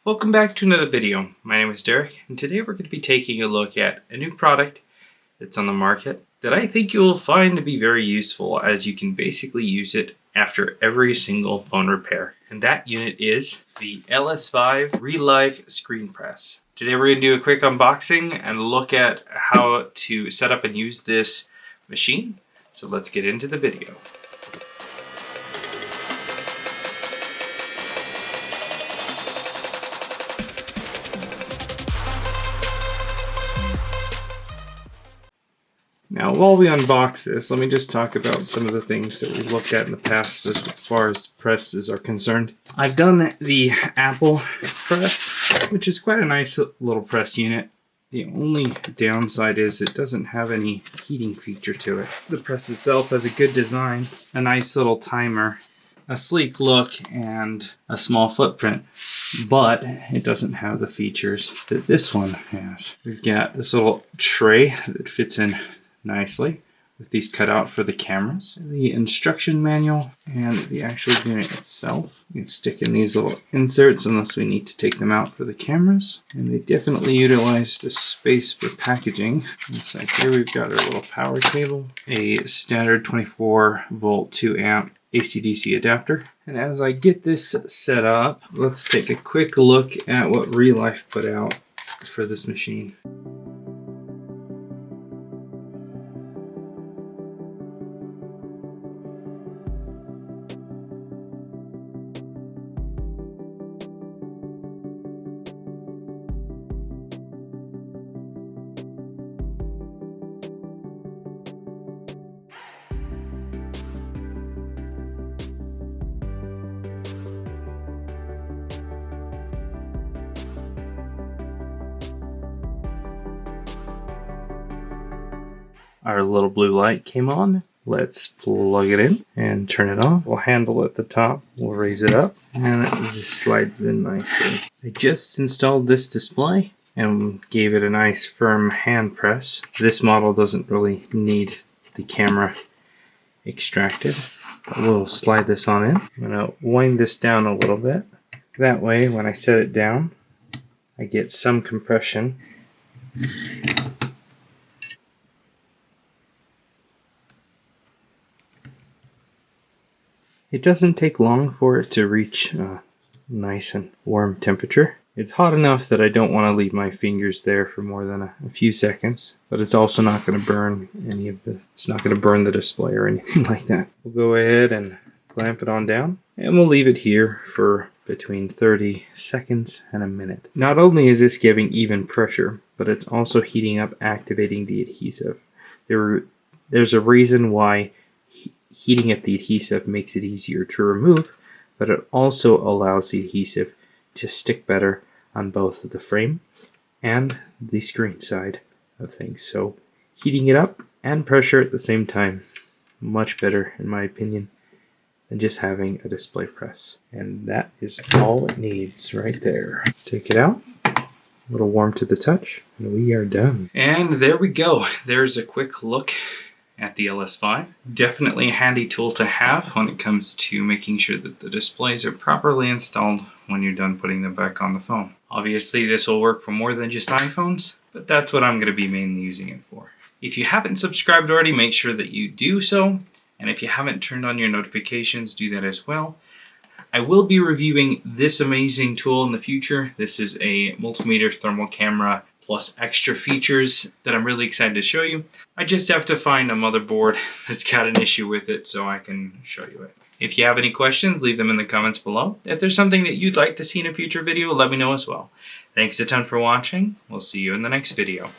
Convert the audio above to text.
Welcome back to another video. My name is Derek, and today we're going to be taking a look at a new product that's on the market that I think you'll find to be very useful, as you can basically use it after every single phone repair. And that unit is the LS5 Real-Life Screen Press. Today we're going to do a quick unboxing and look at how to set up and use this machine. So let's get into the video. Now, while we unbox this, let me just talk about some of the things that we've looked at in the past as far as presses are concerned. I've done the Apple press, which is quite a nice little press unit. The only downside is it doesn't have any heating feature to it. The press itself has a good design, a nice little timer, a sleek look, and a small footprint. But it doesn't have the features that this one has. We've got this little tray that fits in nicely with these cut out for the cameras, the instruction manual, and the actual unit itself. You can stick in these little inserts unless we need to take them out for the cameras, and they definitely utilize the space for packaging. Inside here we've got our little power cable, a standard 24 volt 2 amp AC/DC adapter. And as I get this set up, let's take a quick look at what Real-Life put out for this machine. Our little blue light came on. Let's plug it in and turn it on. We'll handle at the top. We'll raise it up and it just slides in nicely. I just installed this display and gave it a nice firm hand press. This model doesn't really need the camera extracted. We'll slide this on in. I'm going to wind this down a little bit. That way when I set it down, I get some compression. It doesn't take long for it to reach a nice and warm temperature. It's hot enough that I don't want to leave my fingers there for more than a few seconds, but it's also not going to burn it's not going to burn the display or anything like that. We'll go ahead and clamp it on down, and we'll leave it here for between 30 seconds and a minute. Not only is this giving even pressure, but it's also heating up, activating the adhesive. There's a reason why heating up the adhesive makes it easier to remove, but it also allows the adhesive to stick better on both the frame and the screen side of things. So heating it up and pressure at the same time, much better in my opinion than just having a display press. And that is all it needs right there. Take it out, a little warm to the touch, and we are done. And there we go. There's a quick look at the LS5. Definitely a handy tool to have when it comes to making sure that the displays are properly installed when you're done putting them back on the phone. Obviously this will work for more than just iPhones, but that's what I'm going to be mainly using it for. If you haven't subscribed already, make sure that you do so, and if you haven't turned on your notifications, do that as well. I will be reviewing this amazing tool in the future. This is a multimeter thermal camera plus extra features that I'm really excited to show you. I just have to find a motherboard that's got an issue with it so I can show you it. If you have any questions, leave them in the comments below. If there's something that you'd like to see in a future video, let me know as well. Thanks a ton for watching. We'll see you in the next video.